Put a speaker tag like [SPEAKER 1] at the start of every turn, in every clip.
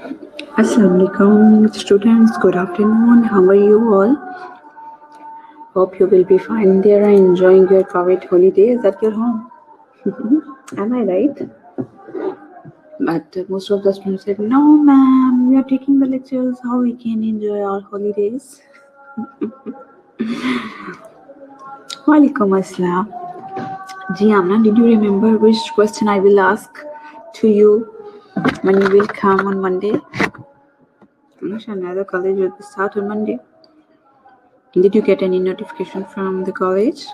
[SPEAKER 1] Assalamualaikum students, good afternoon. How are you all? Hope you will be fine there and enjoying your COVID holidays at your home. Am I right? But most of the students said, no ma'am, we are taking the lectures, how we can enjoy our holidays? Walaikum assalam. Ji Amna, did you remember which question I will ask to you when you will come on Monday? Another college will start on Monday. Did you get any notification from the college?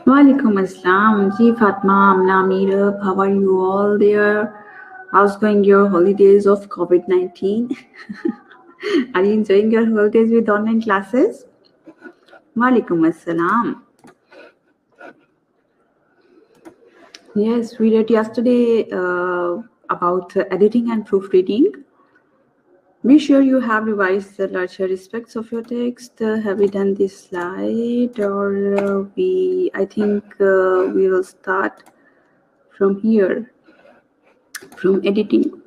[SPEAKER 1] Walaikum assalam. Ji Fatma, Amna, Meerup, how are you all there? How's going your holidays of COVID-19? Are you enjoying your holidays with online classes? Walaikum assalam. Yes, we read yesterday about editing and proofreading. Be sure you have revised the larger aspects of your text. Have we done this slide, or I think we will start from here, from editing.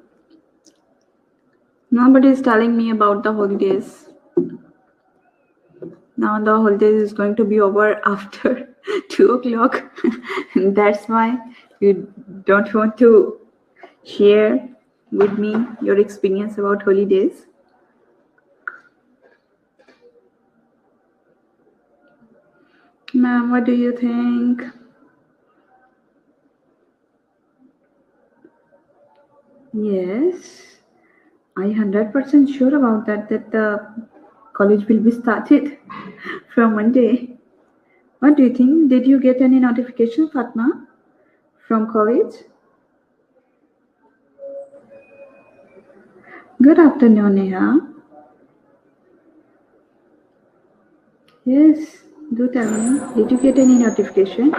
[SPEAKER 1] Nobody is telling me about the holidays. Now the holidays is going to be over after 2 o'clock. That's why you don't want to share with me your experience about holidays. Ma'am, what do you think? Yes, I 100% sure about that the college will be started from Monday. What do you think? Did you get any notification, Fatma, from college? Good afternoon, Neha. Yes, do tell me. Did you get any notification?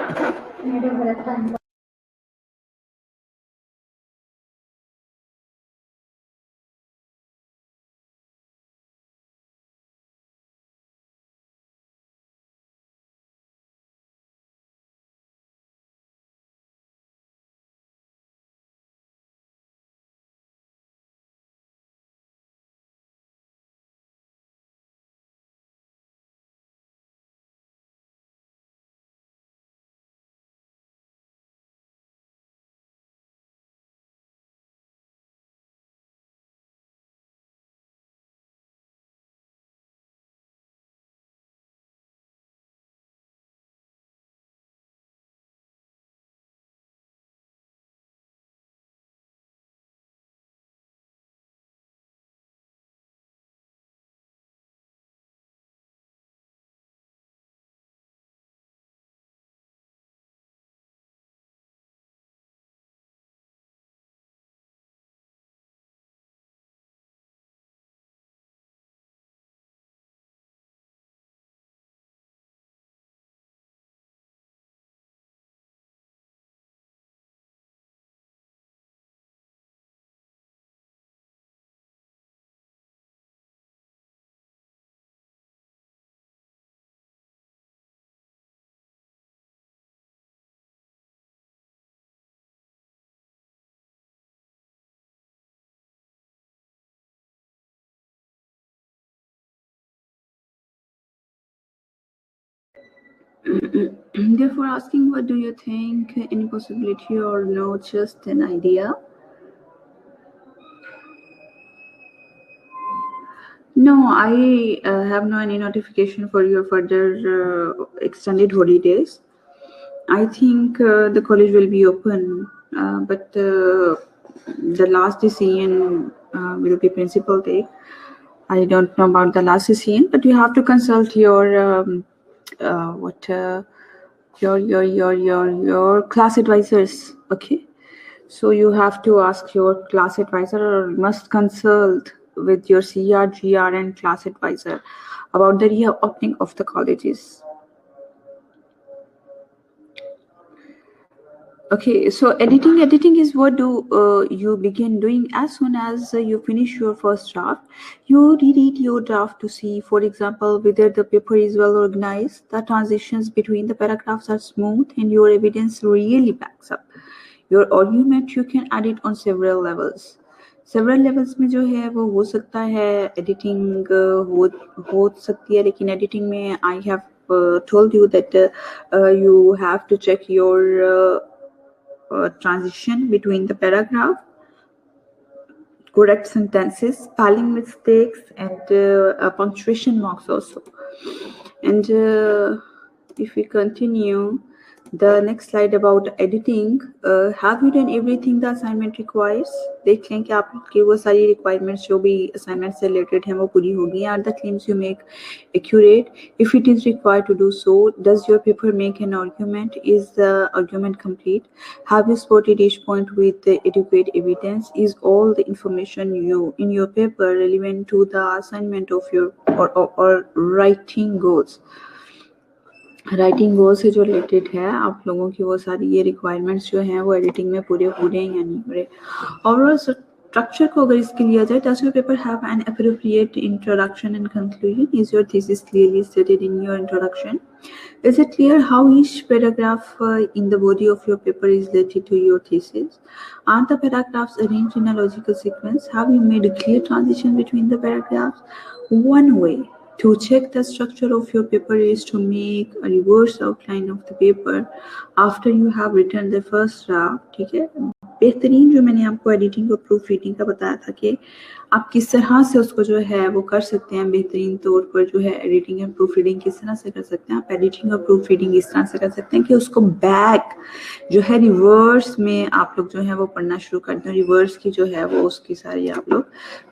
[SPEAKER 1] Therefore, asking what do you think? Any possibility or no? Just an idea? No, I have no any notification for your further extended holidays. I think the college will be open, but the last decision will be principal take. I don't know about the last decision, but you have to consult your what your class advisors. Okay, so you have to ask your class advisor or must consult with your CR, GR, and class advisor about the reopening of the colleges. Okay, so editing is what do you begin doing as soon as you finish your first draft. You reread your draft to see, for example, whether the paper is well organized, the transitions between the paragraphs are smooth, and your evidence really backs up your argument. You can add it on several levels. Several levels में जो है वो हो सकता है editing हो सकती है, लेकिन editing में I have told you that you have to check your transition between the paragraph, correct sentences, spelling mistakes, and punctuation marks also. And if we continue, the next slide about editing. Have you done everything the assignment requires? देख लें कि आपकी वो सारी requirements जो भी assignment से related हैं वो पूरी हो गई हैं. Are the claims you make accurate? If it is required to do so, does your paper make an argument? Is the argument complete? Have you spotted each point with the adequate evidence? Is all the information you in your paper relevant to the assignment of your or writing goals? Writing goal से जो related है आप लोगों की वो सारी ये requirements जो हैं वो एडिटिंग में पूरे हो रहे हैं या नहीं हो रहे. ओवरऑल स्ट्रक्चर को अगर इसके लिया जाए, does your paper have an appropriate introduction and conclusion? Is your thesis clearly stated in your introduction? Is it clear how each paragraph in the body of your paper is related to your thesis? Are the paragraphs arranged in a logical sequence? Have you made a clear transition between the paragraphs? One way to check the structure of your paper is to make a reverse outline of the paper after you have written the first draft. ठीक है, बेहतरीन जो मैंने आपको editing और proof reading का बताया था कि आप किस तरह से उसको जो है वो कर सकते हैं बेहतरीन तौर पर, जो है एडिटिंग एंड प्रूफ रीडिंग किस तरह से कर सकते हैं. आप एडिटिंग और प्रूफ रीडिंग इस तरह से कर सकते हैं कि उसको बैक जो है रिवर्स में आप लोग जो है वो पढ़ना शुरू कर दें. रिवर्स की जो है वो उसकी सारी आप लोग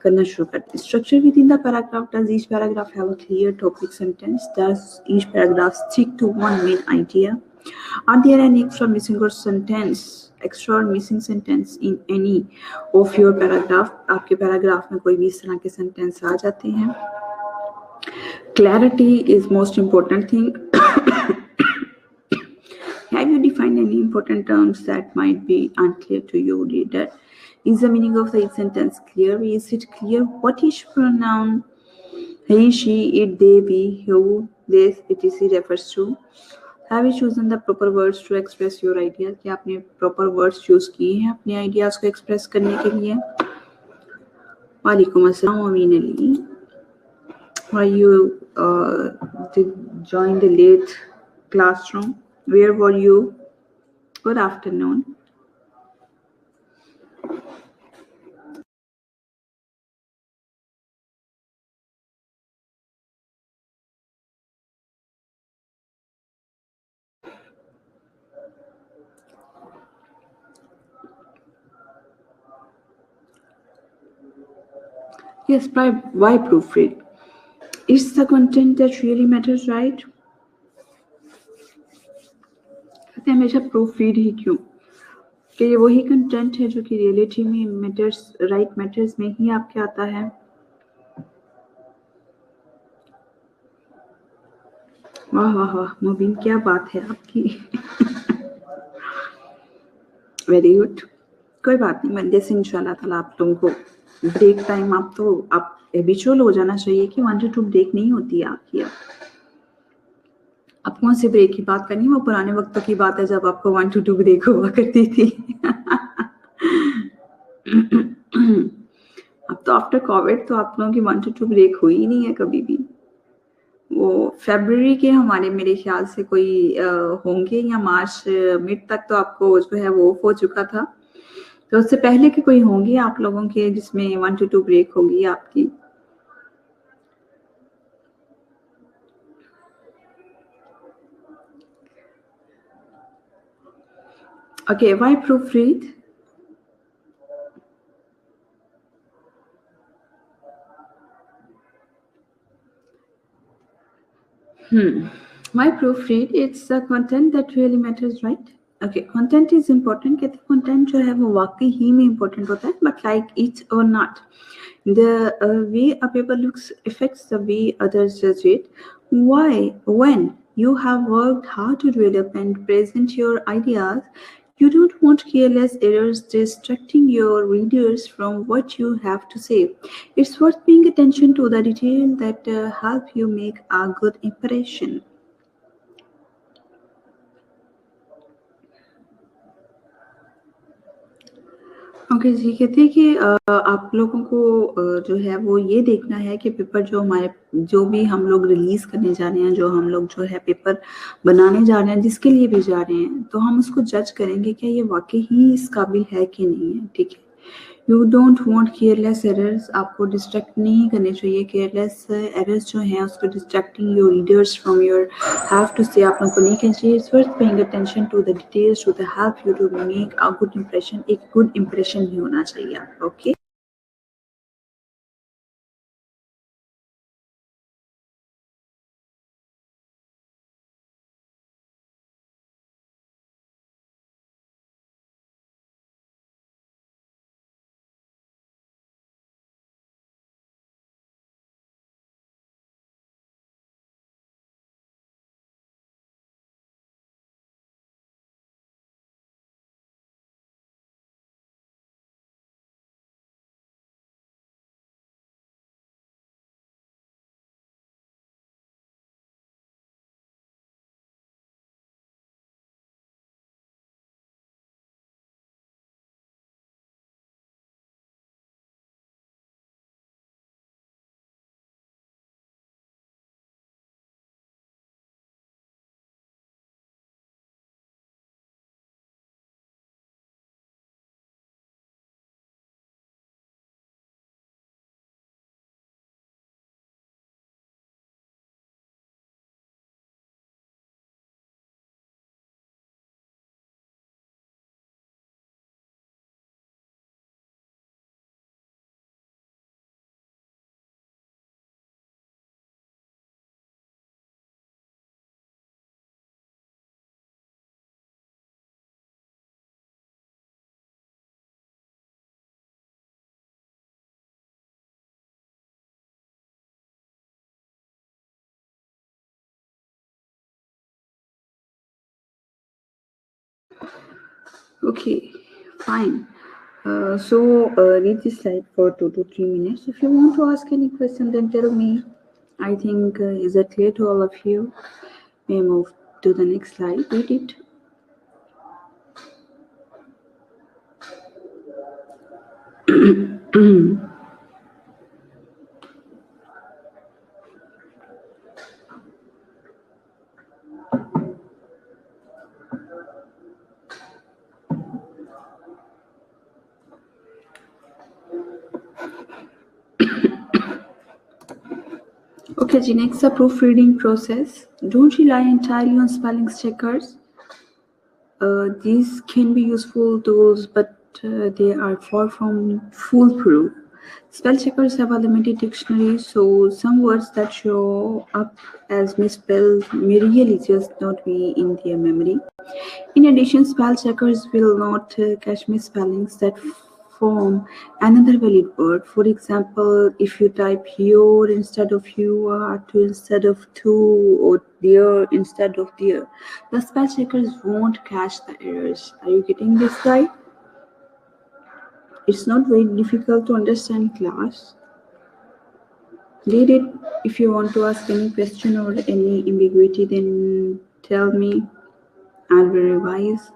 [SPEAKER 1] करना शुरू कर दें. Structure within the paragraph. Does each paragraph have a clear topic sentence? Does each paragraph stick to one main idea? Are there any extra missing or sentence extra और missing sentence in any of your paragraph, आपके paragraph में कोई भी इस तरह के sentence आ जाते हैं. Clarity is most important thing. Have you defined any important terms that might be unclear to you, reader? Is the meaning of the sentence clear? Is it clear what each pronoun he, she, it, they, we, who, this, etc. refers to? Have you chosen the proper words to express your ideas? क्या आपने proper words choose किए हैं अपने ideas को express करने के लिए? वालेकुम अस्सलाम अमीन Ali. Why you did join the late classroom? Where were you? Good afternoon. Yes, why proofread? It's the content that really matters, right? कहते हैं हमेशा प्रूफ रीड ही क्यों, कि ये वही कंटेंट है जो कि रियलिटी में मैटर्स, राइट मैटर्स में ही आपके आता है. वाह वाह वाह मुबीन, क्या बात है आपकी. Very good. कोई बात नहीं, मंडे से इंशाल्लाह ताला आप लोगों को ब्रेक टाइम, आप हैबिचुअल हो जाना चाहिए कि 1 to 2 ब्रेक नहीं होती है आपकी. अब कौन से ब्रेक की बात करनी है, वो पुराने वक्तों की बात है जब आपको 1 to 2 ब्रेक हुआ करती थी. अब तो आफ्टर कोविड तो आप लोगों की 1 to 2 ब्रेक हुई ही नहीं है कभी भी. वो फरवरी के हमारे मेरे ख्याल से कोई होंगे, या मार्च मिड तक तो आपको जो है वो हो चुका था. तो उससे पहले के कोई होंगे आप लोगों के जिसमें 1 to 2 ब्रेक होगी आपकी. Okay, why proof read? Why proofread? It's the content that really matters, right? Okay, content is important. कहते हैं content जो है वो वाकई ही में important होता है, but like it or not, the way a paper looks affects the way others judge it. Why? When you have worked hard to develop and present your ideas, you don't want careless errors distracting your readers from what you have to say. It's worth paying attention to the detail that help you make a good impression. Okay जी, कहते हैं कि आप लोगों को जो है वो ये देखना है कि पेपर जो भी हम लोग रिलीज करने जा रहे हैं, जो हम लोग जो है पेपर बनाने जा रहे हैं, जिसके लिए भी जा रहे हैं, तो हम उसको जज करेंगे क्या ये वाकई ही इस काबिल है कि नहीं है. ठीक है. You don't want careless errors, आपको डिस्ट्रैक्ट नहीं करने चाहिए. केयरलेस एरर्स जो हैं उसको distracting your readers from your have to say आप लोगों को नहीं करना चाहिए. It's worth paying attention to the details to the help you to make a good impression. एक गुड इंप्रेशन ही होना चाहिए आपका. Okay. Okay, fine. Read this slide for 2 to 3 minutes. If you want to ask any question, then tell me. I think is that clear to all of you? May move to the next slide. Read it. Okay, the next the proofreading process. Don't rely entirely on spelling checkers. These can be useful tools, but they are far from foolproof. Spell checkers have a limited dictionary, so some words that show up as misspelled may really just not be in their memory. In addition, spell checkers will not catch misspellings that form another valid word. For example, if you type your instead of you, or to instead of to, or there instead of there, the spell checkers won't catch the errors. Are you getting this right? It's not very difficult to understand, class. Read it. If you want to ask any question or any ambiguity, then tell me. I'll revise.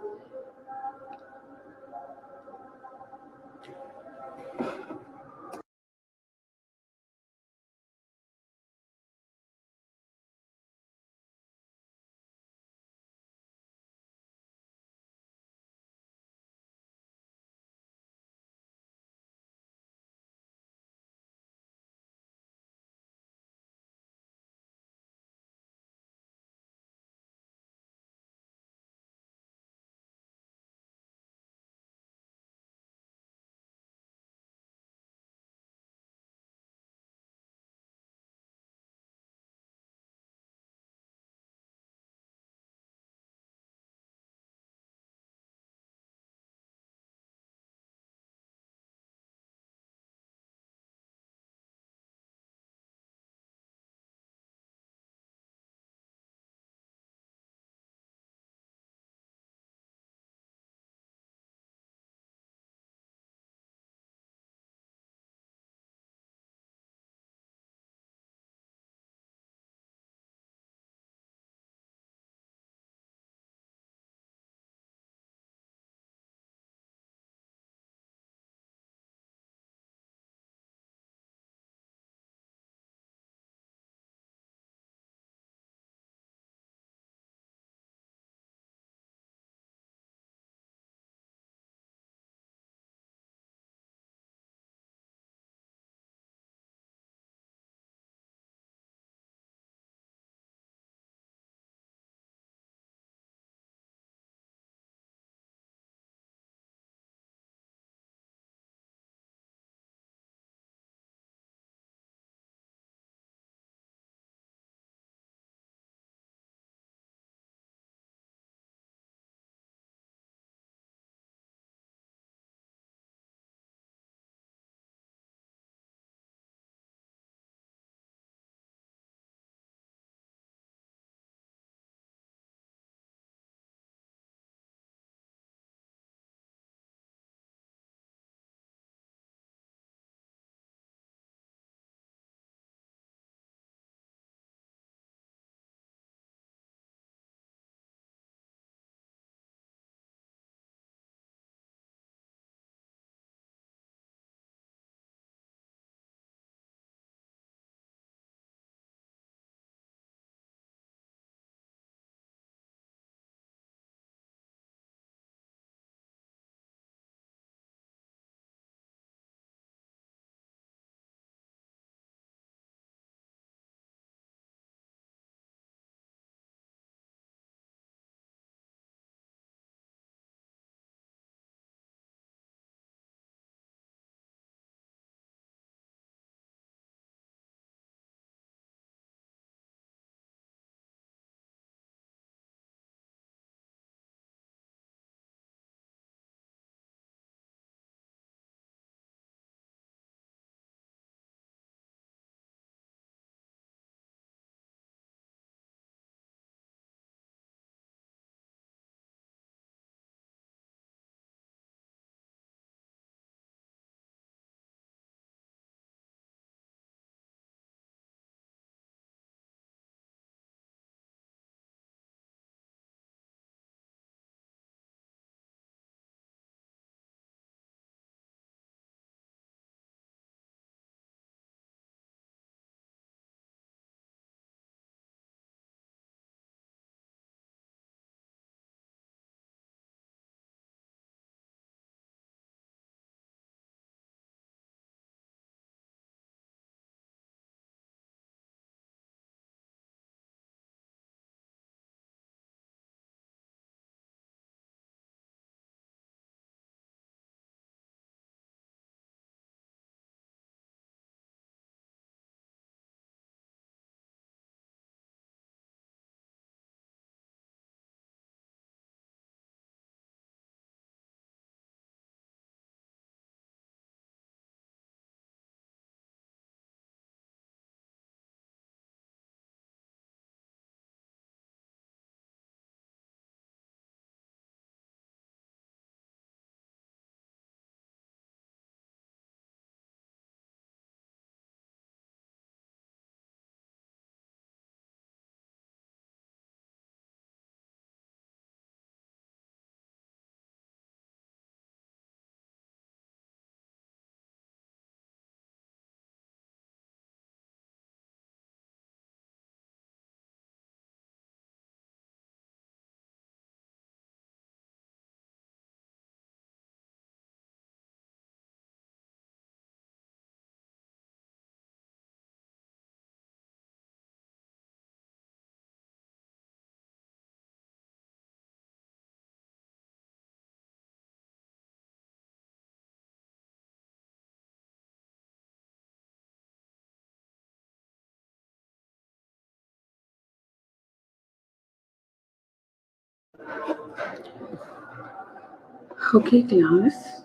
[SPEAKER 1] Okay, class.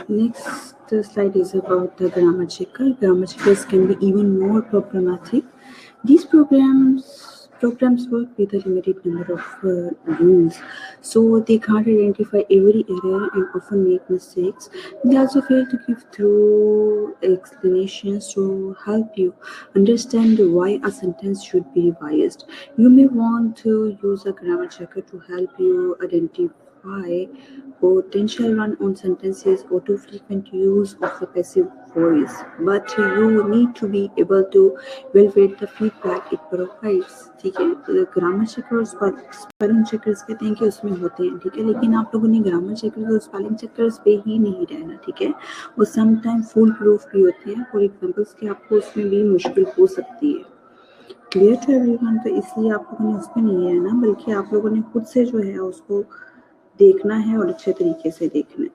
[SPEAKER 1] Next slide is about the grammar checker. Grammar checkers can be even more problematic. These programs work with a limited number of rules, so they can't identify every error and often make mistakes. They also fail to give through explanations to help you understand why a sentence should be revised. You may want to use a grammar checker to help you identify potential run-on sentences or too frequent use of the passive voice, but you need to be able to evaluate the feedback it provides. ठीक है, grammar checker और spelling checkers कहते हैं कि उसमें होते हैं, ठीक है, लेकिन आप लोगों ने ग्रामर चेकर और स्पेलिंग चेकर्स पे ही नहीं रहना, ठीक है, वो समटाइम फुल प्रूफ भी होते हैं। फॉर एग्जाम्पल्स कि आपको उसमें भी मुश्किल हो सकती है। Clear to everyone? तो इसलिए आप लोगों ने उसमें नहीं रहना, बल्कि आप लोगों ने खुद से जो है उसको देखना है और अच्छे तरीके से देखना है।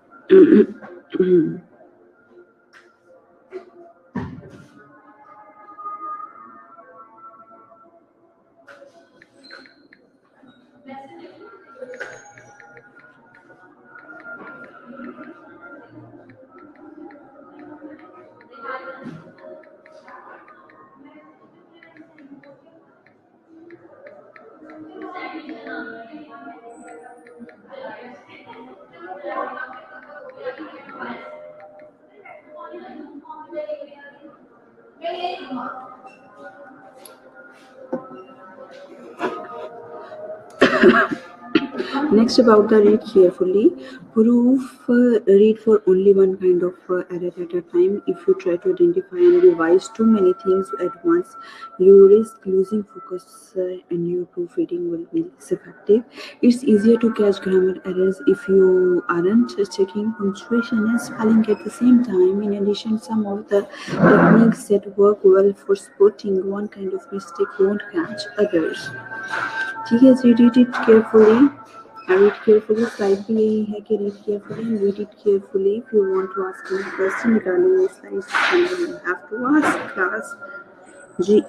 [SPEAKER 1] Next, about the read carefully. Proof read for only one kind of error at a time. If you try to identify and revise too many things at once, you risk losing focus and your proofreading will be less effective. It's easier to catch grammar errors if you aren't checking punctuation and spelling at the same time. In addition, some of the techniques that work well for spotting one kind of mistake won't catch others. ठीक है, read it carefully. Read carefully. Slide भी यही है कि read carefully and read it carefully. If you want to ask any question regarding this slide, you have to ask class. जी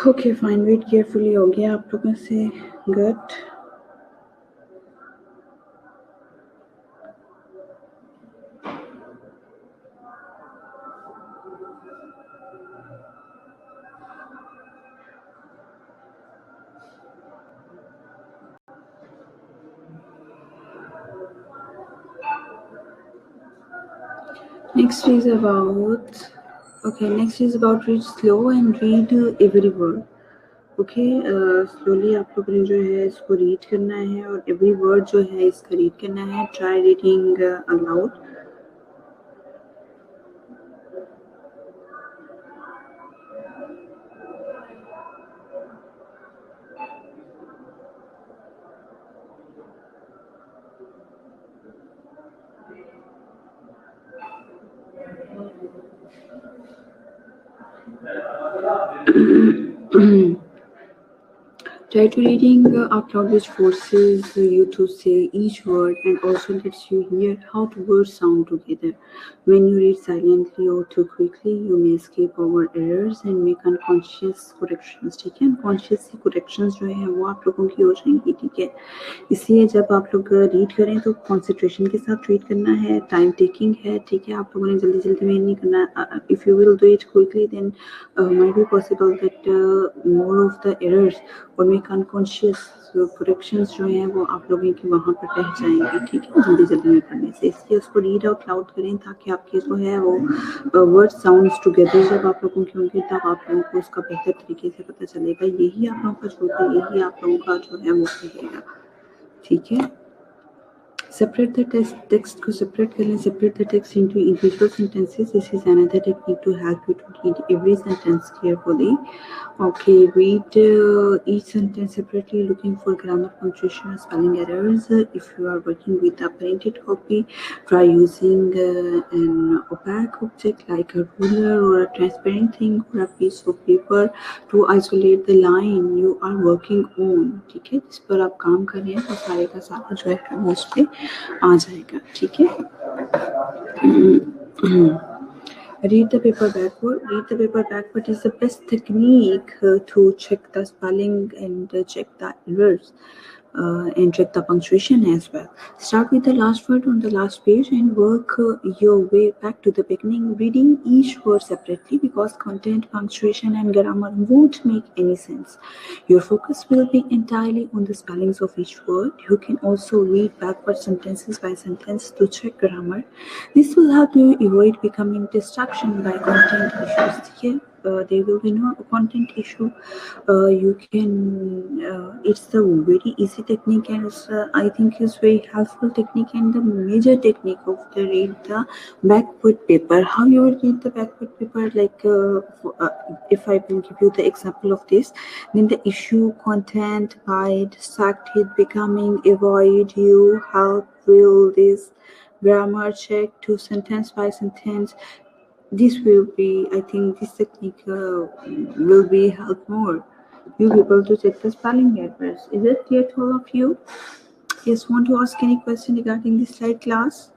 [SPEAKER 1] okay fine, wait carefully हो गया आप लोगों से? Good. Next is about, okay, next is about read slow and read every word. Okay, slowly आप लोगों ने जो है इसको रीड करना है और एवरी वर्ड जो है इसका रीड करना है. Try reading allowed. Try to reading out loud which forces you to say each word and also lets you hear how the words sound together. When you read silently or too quickly, you may skip over errors and make unconscious corrections. ठीक है, unconscious corrections जो है वो आप लोगों की हो जाएंगी. ठीक है, इसलिए जब आप लोग रीड करें तो कंसंट्रेशन के साथ रीड करना है. टाइम टेकिंग है. ठीक है, आप लोगों ने जल्दी जल्दी में नहीं करना. If you will do it quickly then might be possible that more of the errors और मेक अनकॉन्शियस करेक्शंस जो हैं वो आप लोगों की वहाँ पर रह जाएंगे. ठीक है, जल्दी जल्दी में पढ़ने से. इसलिए उसको रीड आउट लाउड करें ताकि आपके जो है वो वर्ड साउंड्स टुगेदर जब आप लोगों की होंगे तब आप लोगों को उसका बेहतर तरीके से पता चलेगा. यही आप लोगों का जो है यही आप लोगों का जो है वो रहेगा. ठीक है, separate the text को separate कर लें. Separate the text into individual sentences. This is another technique to help you to read every sentence carefully. Okay, read each sentence separately, looking for grammar, punctuation, or spelling errors. If you are working with a printed copy, try using an opaque object like a ruler or a transparent thing or a piece of paper to isolate the line you are working on. ठीक है, जिस पर आप काम कर रहे हैं तो सारे का सारा जो है वो उस पर आ जाएगा. ठीक है. Read the paper backward. Read the paper backward is the best technique to check the spelling and check the errors and check the punctuation as well. Start with the last word on the last page and work your way back to the beginning, reading each word separately because content, punctuation, and grammar won't make any sense. Your focus will be entirely on the spellings of each word. You can also read backward sentences by sentence to check grammar. This will help you avoid becoming distraction by content issues. Here, there will be no content issue. You can. It's a very easy technique, and I think it's very helpful technique and the major technique of the read the backward paper. How you will read the backward paper? Like, if I will give you the example of this, then the issue, content, by distracted, becoming, avoid, you, help, will, this, grammar check to sentence by sentence. This will be, I think, this technique will be help more you people to check the spelling errors. Is it clear to all of you? Yes, want to ask any question regarding this slide, class?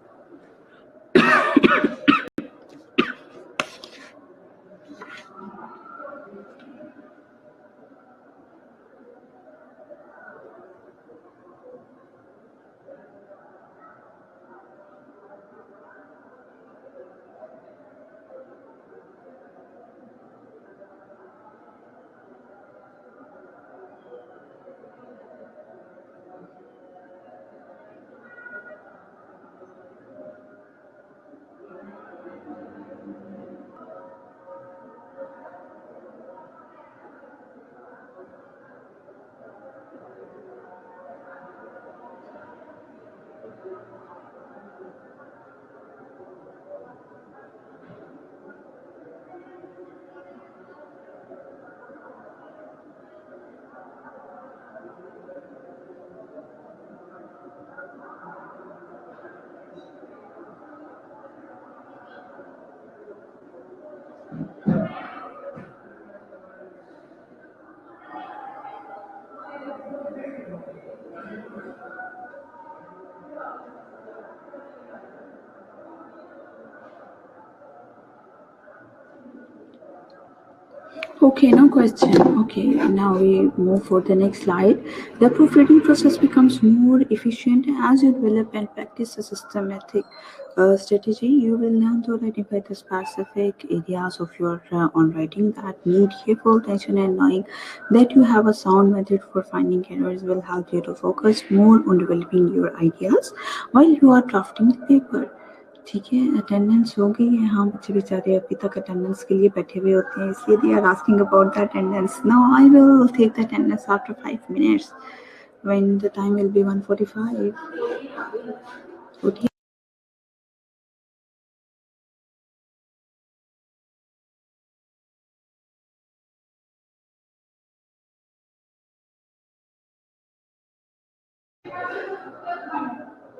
[SPEAKER 1] Okay, no question. Okay, now we move for the next slide. The proofreading process becomes more efficient as you develop and practice a systematic strategy. You will learn to identify the specific areas of your own writing that need careful attention, and knowing that you have a sound method for finding errors will help you to focus more on developing your ideas while you are drafting the paper. ठीक है, attendance हो गई है। हाँ, बच्चे बेचारे अभी तक अटेंडेंस के लिए बैठे हुए होते हैं, इसलिए they are asking about the attendance. Now I will take the attendance after 5 minutes when the time will be 1:45. Okay.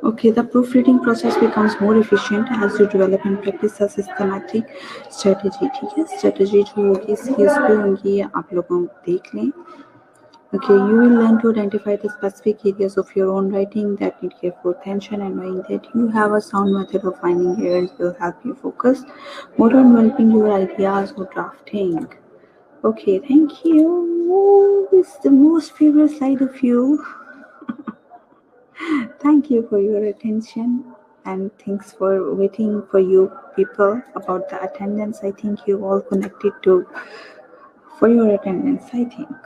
[SPEAKER 1] Okay, the proofreading process becomes more efficient as you develop and practice a systematic strategy। ठीक है, strategy जो होगी इसकी उस पे होंगी, आप लोगों देख लें। Okay, you will learn to identify the specific areas of your own writing that need careful attention, and knowing that you have a sound method of finding errors will help you focus more on developing your ideas or drafting. Okay, thank you. It's the most favorite slide of you. Thank you for your attention, and thanks for waiting for you people about the attendance. I think you all connected to for your attendance, I think.